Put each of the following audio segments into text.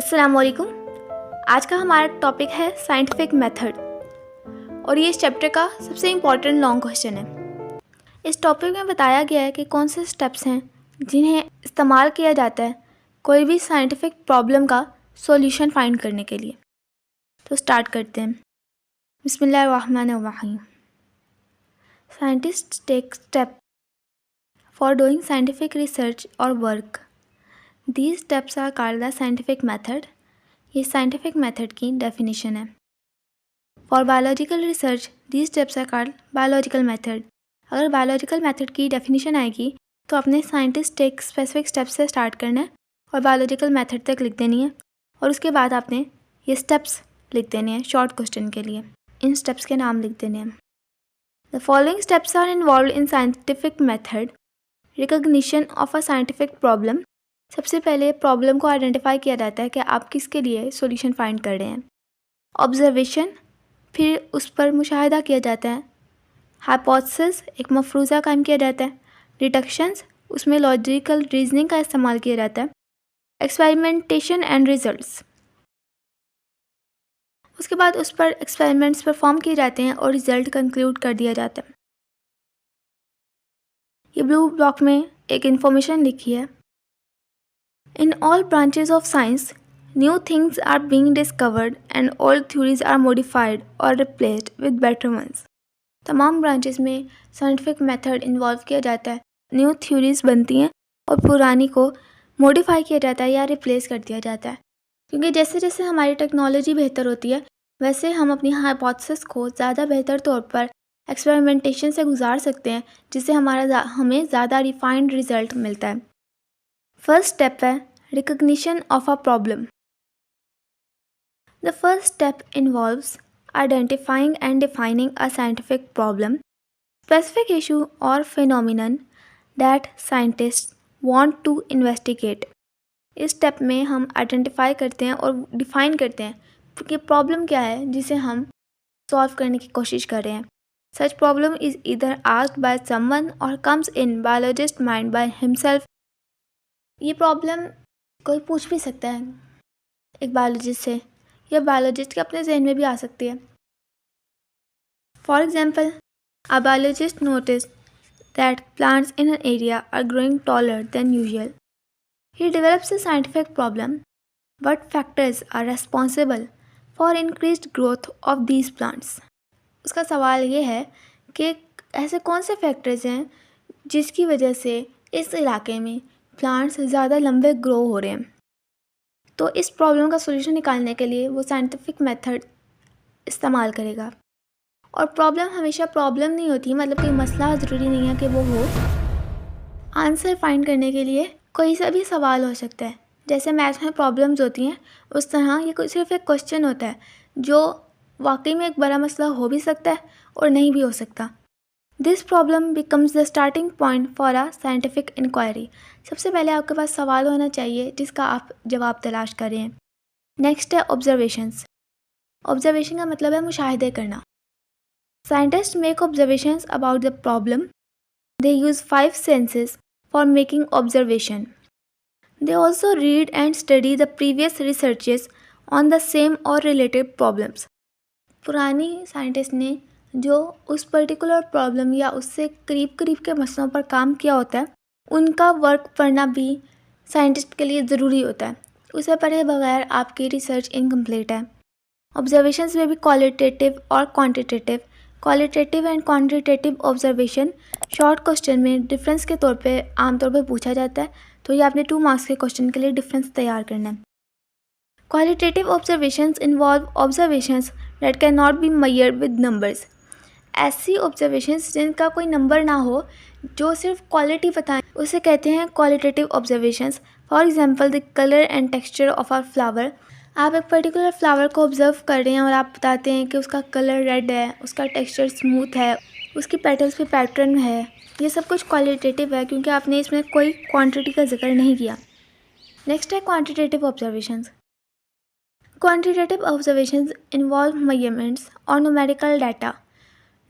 अस्सलाम वालेकुम। आज का हमारा टॉपिक है साइंटिफिक मेथड और ये इस चैप्टर का सबसे इम्पॉर्टेंट लॉन्ग क्वेश्चन है। इस टॉपिक में बताया गया है कि कौन से स्टेप्स हैं जिन्हें इस्तेमाल किया जाता है कोई भी साइंटिफिक प्रॉब्लम का सॉल्यूशन फाइंड करने के लिए। तो स्टार्ट करते हैं। बिस्मिल्लाहिर्रहमानिर्रहीम। Scientist take step for doing scientific research और work. These steps are called the scientific method. ये साइंटिफिक मेथड की डेफिनेशन है। For biological research these steps are called biological method. अगर बायोलॉजिकल मेथड की डेफिनेशन आएगी तो अपने साइंटिस्ट एक स्पेसिफिक स्टेप्स से स्टार्ट करना है और बायोलॉजिकल मेथड तक लिख देनी है और उसके बाद आपने ये स्टेप्स लिख देने हैं शॉर्ट क्वेश्चन के लिए। इन स्टेप्स के नाम लिख देने हैं। The following steps are involve in scientific method. Recognition of a scientific problem. सबसे पहले प्रॉब्लम को आइडेंटिफाई किया जाता है कि आप किसके लिए सॉल्यूशन फाइंड कर रहे हैं। ऑब्जर्वेशन, फिर उस पर मुशाहिदा किया जाता है। हाइपोथेसिस, एक मफरूज़ा कायम किया जाता है। डिडक्शंस, उसमें लॉजिकल रीजनिंग का इस्तेमाल किया जाता है। एक्सपेरिमेंटेशन एंड रिजल्ट्स, उसके बाद उस पर एक्सपेरिमेंट्स परफॉर्म किए जाते हैं और रिजल्ट कंक्लूड कर दिया जाता है। ये ब्लू ब्लॉक में एक इन्फॉर्मेशन लिखी है। In all branches of science, new things are being discovered and old theories are modified or replaced with better ones. तमाम ब्रांचेस में साइंटिफिक मेथड इन्वॉल्व किया जाता है। न्यू थ्योरीज बनती हैं और पुरानी को मॉडिफाई किया जाता है या रिप्लेस कर दिया जाता है, क्योंकि जैसे जैसे हमारी टेक्नोलॉजी बेहतर होती है वैसे हम अपनी हाइपोथेसिस को ज़्यादा बेहतर तौर पर एक्सपेरिमेंटेशन से गुजार सकते हैं, जिससे हमें ज़्यादा रिफाइंड रिजल्ट मिलता है। फर्स्ट स्टेप है recognition of a problem. The first step involves identifying and defining a scientific problem, specific issue और phenomenon that scientist want to investigate. इस स्टेप में हम आइडेंटिफाई करते हैं और डिफाइन करते हैं कि प्रॉब्लम क्या है जिसे हम सॉल्व करने की कोशिश कर रहे हैं। Such problem is either asked by someone और comes in biologist mind by himself. ये प्रॉब्लम कोई पूछ भी सकता है एक बायोलॉजिस्ट से, या बायोलॉजिस्ट के अपने जहन में भी आ सकती है। For example, a biologist notice that plants in an area are growing taller than usual. He develops a scientific problem, what factors are responsible for increased growth of these plants. उसका सवाल ये है कि ऐसे कौन से फैक्टर्स हैं जिसकी वजह से इस इलाके में प्लांट्स ज़्यादा लंबे ग्रो हो रहे हैं। तो इस प्रॉब्लम का सॉल्यूशन निकालने के लिए वो साइंटिफिक मेथड इस्तेमाल करेगा। और प्रॉब्लम हमेशा प्रॉब्लम नहीं होती, मतलब कोई मसला ज़रूरी नहीं है कि वो हो। आंसर फाइंड करने के लिए कोई सा भी सवाल हो सकता है। जैसे मैथ में प्रॉब्लम्स होती हैं, उस तरह ये सिर्फ एक क्वेश्चन होता है जो वाकई में एक बड़ा मसला हो भी सकता है और नहीं भी हो सकता। This problem becomes the starting point for a scientific inquiry. सबसे पहले आपके पास सवाल होना चाहिए जिसका आप जवाब तलाश करें। नेक्स्ट है ऑब्जर्वेशंस। ऑब्जर्वेशन का मतलब है मुशाहिदे करना। Scientist make observations about the problem. They use 5 senses for making observation. They also read and study the previous researches on the same और रिलेटेड प्रॉब्लम्स। पुरानी साइंटिस्ट ने जो उस पर्टिकुलर प्रॉब्लम या उससे करीब करीब के मसलों पर काम किया होता है, उनका वर्क पढ़ना भी साइंटिस्ट के लिए ज़रूरी होता है। उसे पढ़े बगैर आपकी रिसर्च इनकम्प्लीट है। ऑब्जर्वेशंस में भी क्वालिटेटिव और quantitative. Qualitative and quantitative observation short question में डिफरेंस के तौर पे आमतौर पर पूछा जाता है, तो ये आपने 2 मार्क्स के क्वेश्चन के लिए डिफरेंस तैयार करना है। Qualitative observations involve observations that can not be measured with numbers. ऐसी ऑब्जर्वेशंस जिनका कोई नंबर ना हो, जो सिर्फ क्वालिटी बताएं, उसे कहते हैं qualitative observations. For example, the colour and texture of a flower. आप एक पर्टिकुलर फ्लावर को ऑब्जर्व कर रहे हैं और आप बताते हैं कि उसका कलर रेड है, उसका टेक्सचर स्मूथ है, उसकी पेटल्स पे पैटर्न है। ये सब कुछ क्वालिटेटिव है क्योंकि आपने इसमें कोई क्वांटिटी का जिक्र नहीं किया। नेक्स्ट है quantitative observations. Quantitative observations involve measurements or numerical data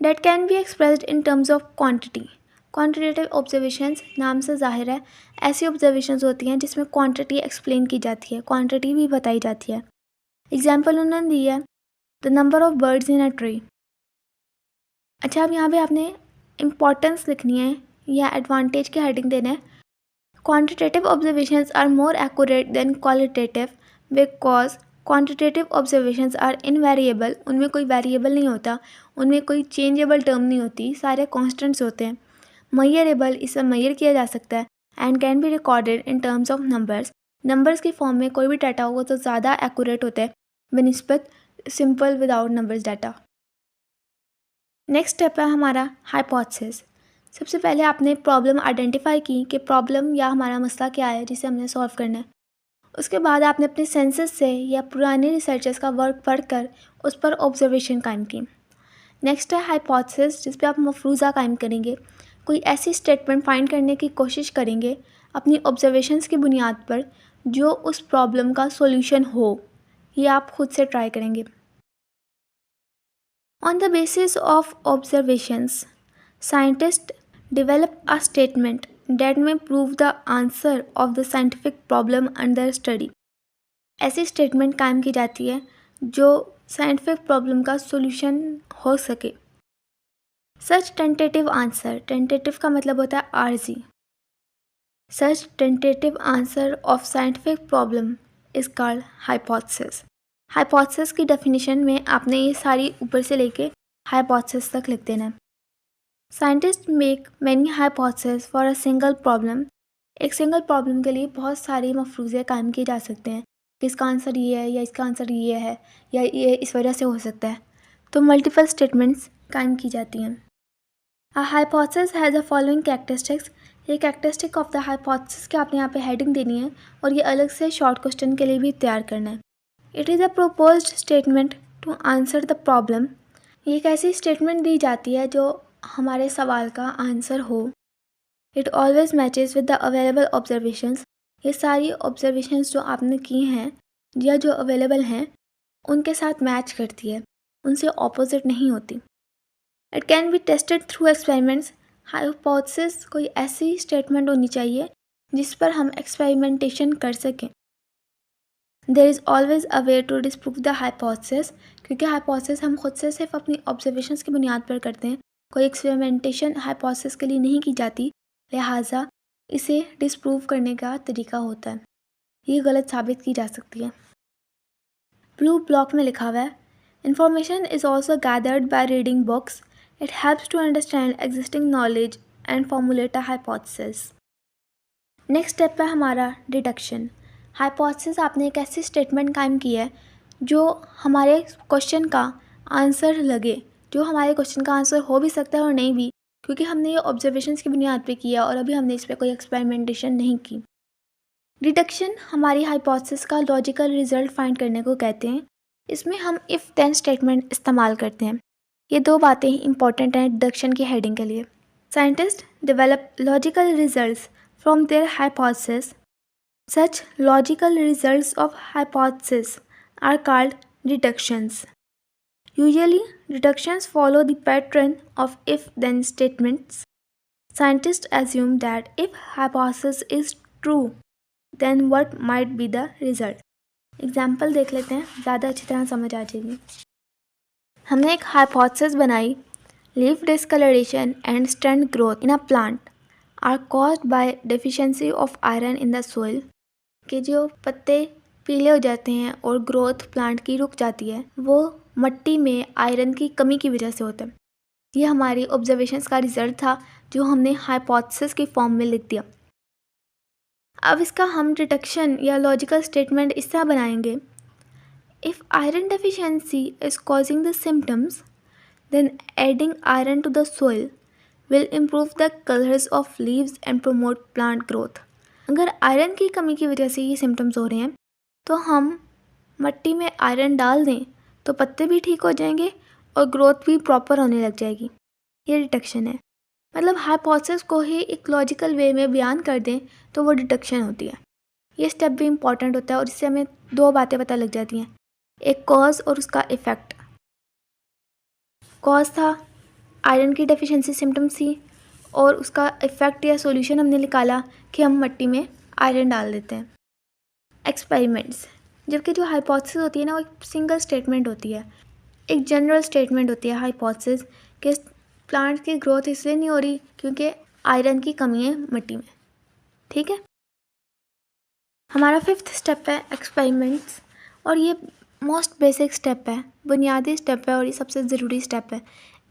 that can be expressed in terms of quantity. Quantitative observations नाम से जाहिर है ऐसी ऑब्जर्वेशंस होती हैं जिसमें क्वांटिटी एक्सप्लेन की जाती है, क्वांटिटी भी बताई जाती है। एग्जाम्पल उन्होंने दी है the number of birds in a tree. अच्छा, अब यहाँ पे आपने इम्पॉर्टेंस लिखनी है या एडवांटेज के हेडिंग देना है। Quantitative observations are more accurate than qualitative because quantitative observations are invariable. उनमें कोई वेरिएबल नहीं होता, उनमें कोई चेंजेबल टर्म नहीं होती, सारे कॉन्स्टेंट्स होते हैं। मयरेबल, इसे मयर किया जा सकता है। And can be recorded in terms of numbers. Numbers की फॉर्म में कोई भी डाटा होगा तो ज़्यादा एक्यूरेट होता है बनिस्बत simple without numbers data. Next step है हमारा हाइपोथेसिस। सबसे पहले आपने प्रॉब्लम आइडेंटिफाई की कि प्रॉब्लम या हमारा मसला क्या है जिसे हमने सॉल्व करना है। उसके बाद आपने अपने सेंसेस से या पुराने रिसर्चर्स का वर्क पढ़कर उस पर ऑब्जर्वेशन कायम की। नेक्स्ट है हाइपोथेसिस, जिस पे आप मफरूज़ा कायम करेंगे, कोई ऐसी स्टेटमेंट फाइंड करने की कोशिश करेंगे अपनी ऑब्जर्वेशंस की बुनियाद पर जो उस प्रॉब्लम का सॉल्यूशन हो। ये आप खुद से ट्राई करेंगे। On the basis of observations, scientists develop a statement that may prove the answer of the scientific problem under study. ऐसी स्टेटमेंट कायम की जाती है जो साइंटिफिक प्रॉब्लम का सॉल्यूशन हो सके। सच टेंटेटिव आंसर, टेंटेटिव का मतलब होता है आर्जी। Such tentative answer of scientific problem is called hypothesis. Hypothesis की डेफिनेशन में आपने ये सारी ऊपर से लेके हाइपोथेसिस तक लिख देना है। Scientist make many hypothesis for a single problem. एक सिंगल प्रॉब्लम के लिए बहुत सारी मफरूज़े कायम किए जा सकते हैं कि इसका आंसर ये है या इसका आंसर ये है या ये इस वजह से हो सकता है, तो मल्टीपल स्टेटमेंट्स कायम की जाती हैं। A hypothesis has a following characteristics. ये कैरेक्टरिस्टिक ऑफ द हाइपोथेसिस की आपने यहाँ पे हेडिंग देनी है और ये अलग से शॉर्ट क्वेश्चन के लिए भी तैयार करना है। It is a proposed statement to answer the problem. ये एक ऐसी स्टेटमेंट दी जाती है जो हमारे सवाल का आंसर हो। It always matches with the available observations. ये सारी ऑब्जर्वेशंस जो आपने की हैं या जो अवेलेबल हैं उनके साथ मैच करती है, उनसे ऑपोजिट नहीं होती। It can be tested through experiments. Hypothesis कोई ऐसी स्टेटमेंट होनी चाहिए जिस पर हम एक्सपेरिमेंटेशन कर सकें। There is always a way to disprove the hypothesis, क्योंकि हाइपोथेसिस हम खुद से सिर्फ अपनी ऑब्जर्वेशंस की बुनियाद पर करते हैं, कोई एक्सपेरिमेंटेशन हाइपोथेसिस के लिए नहीं की जाती, लिहाजा इसे डिस्प्रूव करने का तरीका होता है। ये गलत साबित की जा सकती है। ब्लू ब्लॉक में लिखा हुआ है information is also gathered by reading books. It helps to understand existing knowledge and formulate a hypothesis. Next step है हमारा डिडक्शन। हाइपोथेसिस आपने एक ऐसी स्टेटमेंट कायम की है जो हमारे क्वेश्चन का आंसर लगे, जो हमारे क्वेश्चन का आंसर हो भी सकता है और नहीं भी, क्योंकि हमने ये ऑब्जर्वेशंस की बुनियाद पे किया और अभी हमने इस पर कोई एक्सपेरिमेंटेशन नहीं की। डिडक्शन हमारी हाइपोथेसिस का लॉजिकल रिजल्ट फाइंड करने को कहते हैं। इसमें हम इफ़ देन स्टेटमेंट इस्तेमाल करते हैं। ये दो बातें ही इंपॉर्टेंट हैं डिडक्शन की हेडिंग के लिए। Scientist develop logical results from their hypothesis. Such logical results of hypotheses are called deductions. Usually, deductions follow the pattern of if-then statements. Scientists assume that if hypothesis is true, then what might be the result? Example देख लेते हैं, ज़्यादा अच्छी तरह समझ आ जाएगी। हमने एक hypothesis बनाई, leaf discoloration and stunt growth in a plant are caused by deficiency of iron in the soil. कि जो पत्ते पीले हो जाते हैं और ग्रोथ प्लांट की रुक जाती है वो मिट्टी में आयरन की कमी की वजह से होता है। ये हमारी ऑब्जर्वेशंस का रिजल्ट था जो हमने हाइपोथेसिस की फॉर्म में लिख दिया। अब इसका हम डिडक्शन या लॉजिकल स्टेटमेंट इस तरह बनाएंगे, if iron deficiency is causing the symptoms then adding iron to the soil will improve the colours of leaves and promote plant growth. अगर आयरन की कमी की वजह से ये सिम्टम्स हो रहे हैं तो हम मिट्टी में आयरन डाल दें तो पत्ते भी ठीक हो जाएंगे और ग्रोथ भी प्रॉपर होने लग जाएगी। ये डिडक्शन है, मतलब हाइपोथेसिस को ही एक लॉजिकल वे में बयान कर दें तो वो डिडक्शन होती है। ये स्टेप भी इम्पॉर्टेंट होता है और इससे हमें दो बातें पता लग जाती हैं, एक कॉज और उसका इफ़ेक्ट। कॉज था आयरन की डेफिशिएंसी सिम्टम्स थी और उसका इफ़ेक्ट या सॉल्यूशन हमने निकाला कि हम मिट्टी में आयरन डाल देते हैं। एक्सपेरिमेंट्स, जबकि जो हाइपोथेसिस होती है ना वो एक सिंगल स्टेटमेंट होती है, एक जनरल स्टेटमेंट होती है हाइपोथेसिस कि प्लांट की ग्रोथ इसलिए नहीं हो रही क्योंकि आयरन की कमी है मिट्टी में। ठीक है, हमारा 5th स्टेप है एक्सपेरिमेंट्स, और ये मोस्ट बेसिक स्टेप है, बुनियादी स्टेप है और ये सबसे ज़रूरी स्टेप है।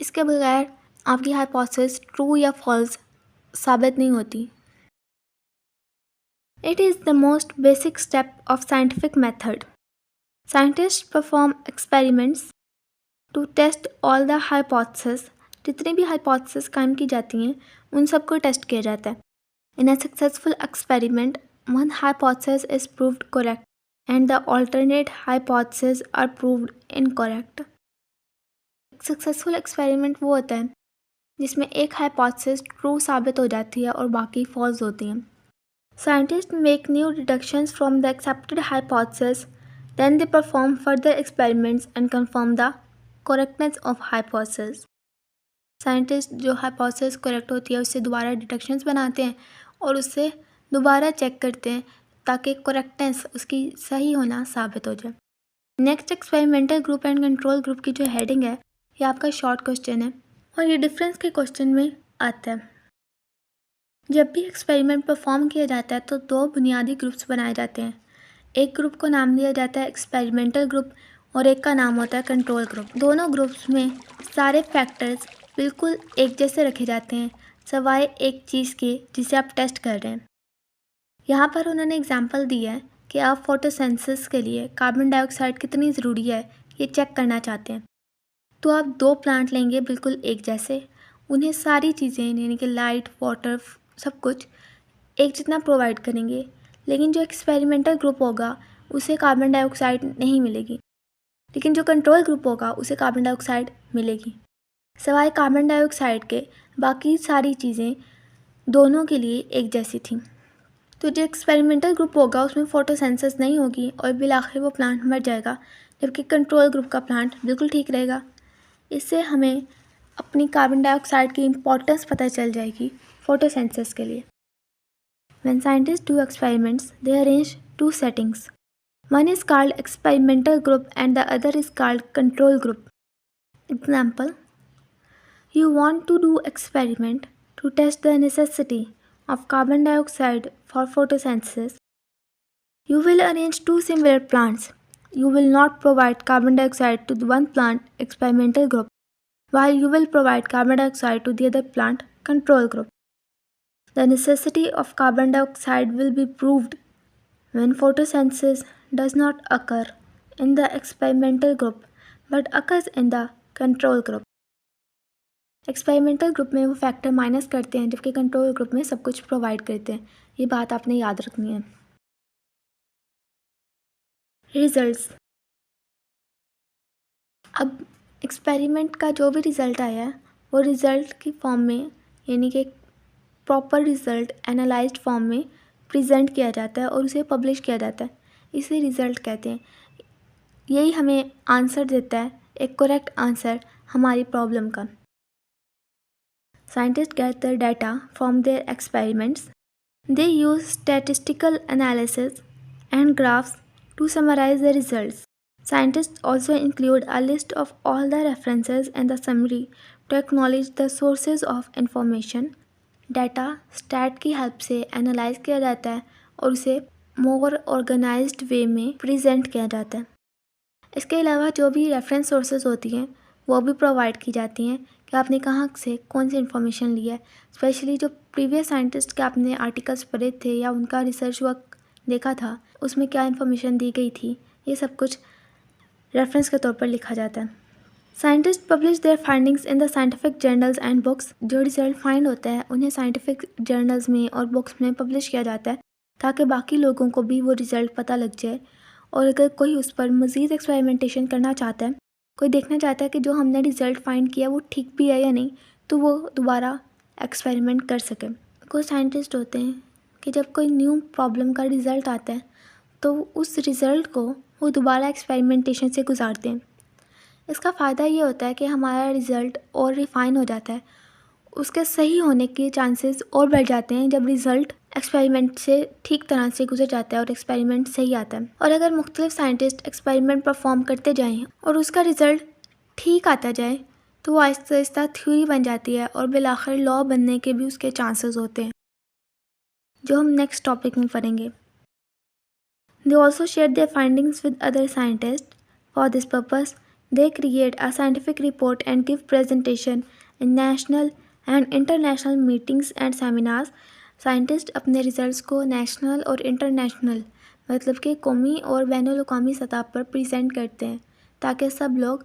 इसके बगैर आपकी हाइपोथेसिस ट्रू या फॉल्स साबित नहीं होती। It is the most basic step of scientific method. Scientists perform experiments to test all the hypotheses. जितनी भी hypotheses कायम की जाती हैं उन सबको टेस्ट किया जाता है. In a successful experiment, one hypothesis is proved correct and the alternate hypotheses are proved incorrect. Successful experiment वो होता है जिसमें एक हाइपोथेसिस ट्रू साबित हो जाती है और बाकी फॉल्स होती हैं. Scientists make new deductions from the accepted hypothesis, then they perform further experiments and confirm the correctness of hypothesis. Scientists जो hypothesis correct होती है उससे दोबारा deductions बनाते हैं और उससे दोबारा चेक करते हैं ताकि correctness उसकी सही होना साबित हो जाए. Next experimental group and control group की जो हेडिंग है ये आपका शॉर्ट क्वेश्चन है और ये डिफरेंस के क्वेश्चन में आता है. जब भी एक्सपेरिमेंट परफॉर्म किया जाता है तो 2 बुनियादी ग्रुप्स बनाए जाते हैं. एक ग्रुप को नाम दिया जाता है एक्सपेरिमेंटल ग्रुप और एक का नाम होता है कंट्रोल ग्रुप. दोनों ग्रुप्स में सारे फैक्टर्स बिल्कुल एक जैसे रखे जाते हैं सवाए एक चीज़ के जिसे आप टेस्ट कर रहे हैं. यहाँ पर उन्होंने एग्जाम्पल दिया है कि आप फोटोसिंथेसिस के लिए कार्बन डाइऑक्साइड कितनी ज़रूरी है ये चेक करना चाहते हैं. तो आप 2 प्लांट लेंगे बिल्कुल एक जैसे, उन्हें सारी चीज़ें यानी कि लाइट, वाटर, सब कुछ एक जितना प्रोवाइड करेंगे, लेकिन जो एक्सपेरिमेंटल ग्रुप होगा उसे कार्बन डाइऑक्साइड नहीं मिलेगी, लेकिन जो कंट्रोल ग्रुप होगा उसे कार्बन डाइऑक्साइड मिलेगी. सिवाय कार्बन डाइऑक्साइड के बाकी सारी चीज़ें दोनों के लिए एक जैसी थी. तो जो एक्सपेरिमेंटल ग्रुप होगा उसमें फोटोसिंथेसिस नहीं होगी और बिलाखिर वो प्लांट मर जाएगा, जबकि कंट्रोल ग्रुप का प्लांट बिल्कुल ठीक रहेगा. इससे हमें अपनी कार्बन डाइऑक्साइड की इम्पोर्टेंस पता चल जाएगी फोटोसिंथेसिस के लिए. When scientists do experiments, they arrange 2 settings. One is called experimental group and the other is called control group. Example: you want to do experiment to test the necessity of carbon dioxide for photosynthesis. You will arrange 2 similar plants. You will not provide carbon dioxide to the one plant, experimental group, while you will provide carbon dioxide to the other plant, control group. The necessity of carbon dioxide will be proved when photosynthesis does not occur in the experimental group but occurs in the control group. Experimental group में वो factor minus करते हैं जबकि control group में सब कुछ provide करते हैं. ये बात आपने याद रखनी है. रिजल्ट्स. अब एक्सपेरिमेंट का जो भी रिज़ल्ट आया है वो रिज़ल्ट की फॉर्म में यानी कि प्रॉपर रिज़ल्ट एनालाइज्ड फॉर्म में प्रेजेंट किया जाता है और उसे पब्लिश किया जाता है. इसे रिज़ल्ट कहते हैं. यही हमें आंसर देता है, एक करेक्ट आंसर हमारी प्रॉब्लम का. Scientists get their data from their experiments. They use statistical analysis and graphs to summarize the results. Scientists also include a list of all the references in the summary to acknowledge the sources of information. Data stat की help से analyse किया जाता है और उसे मोर organised वे में present किया जाता है. इसके अलावा जो भी रेफरेंस सोर्सेज होती हैं वो भी प्रोवाइड की जाती हैं कि आपने कहाँ से कौन सी इन्फॉर्मेशन ली है. स्पेशली जो प्रीवियस साइंटिस्ट के आपने आर्टिकल्स पढ़े थे या उनका रिसर्च वर्क देखा था उसमें क्या इन्फॉर्मेशन दी गई थी, ये सब कुछ रेफरेंस के तौर पर लिखा जाता है. Scientist publish there findings in the scientific journals and books. जो रिजल्ट फाइंड होता है उन्हें साइंटिफिक जर्नल्स में और बुक्स में पब्लिश किया जाता है ताकि बाकी लोगों को भी वो रिज़ल्ट पता लग जाए और अगर कोई उस पर मज़ीद एक्सपेरिमेंटेशन करना चाहता है, कोई देखना चाहता है कि जो हमने रिज़ल्ट फाइंड किया वो ठीक भी है या नहीं, तो वो दोबारा एक्सपेरिमेंट कर सके. कुछ साइंटिस्ट होते हैं कि जब कोई न्यू प्रॉब्लम का रिज़ल्ट आता है तो उस रिज़ल्ट को वो दोबारा एक्सपेरिमेंटेशन से गुजारते हैं. इसका फ़ायदा ये होता है कि हमारा रिज़ल्ट और रिफ़ाइन हो जाता है उसके सही होने के चांसेस और बढ़ जाते हैं जब रिज़ल्ट एक्सपेरिमेंट से ठीक तरह से गुजर जाता है और एक्सपेरिमेंट सही आता है। और अगर मुख्तलिफ साइंटिस्ट एक्सपेरिमेंट परफॉर्म करते जाएं और उसका रिज़ल्ट ठीक आता जाए तो वो आहिस्ता आहिस्ता थ्योरी बन जाती है और बिल आखिर लॉ बनने के भी उसके चांसेस होते हैं, जो हम नेक्स्ट टॉपिक में पढ़ेंगे। They also share their findings with other scientists. For this purpose, they create a scientific report and give presentation in national and international meetings and seminars. Scientist अपने रिजल्ट्स को national और international मतलब कि कौमी और बैनुल अक़वामी सतह पर प्रेजेंट करते हैं ताकि सब लोग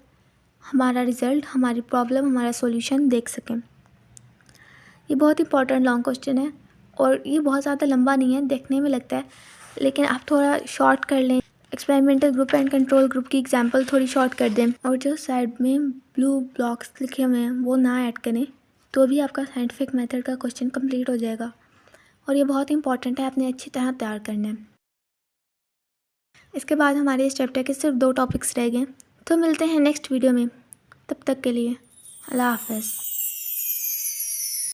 हमारा रिज़ल्ट, हमारी प्रॉब्लम, हमारा सॉल्यूशन देख सकें। ये बहुत इंपॉर्टेंट लॉन्ग क्वेश्चन है और ये बहुत ज़्यादा लंबा नहीं है, देखने में लगता है, लेकिन आप थोड़ा शॉर्ट कर लें। Experimental group and control group की एग्जांपल थोड़ी शॉर्ट कर दें और जो साइड में ब्लू ब्लॉक्स लिखे हुए हैं वो ना ऐड करें तो भी आपका साइंटिफिक मेथड का क्वेश्चन कंप्लीट हो जाएगा। और ये बहुत इंपॉर्टेंट है, आपने अच्छी तरह तैयार करना है। इसके बाद हमारे इस चैप्टर के सिर्फ 2 टॉपिक्स रह गए, तो मिलते हैं नेक्स्ट वीडियो में। तब तक के लिए अल्लाह हाफ़िज़।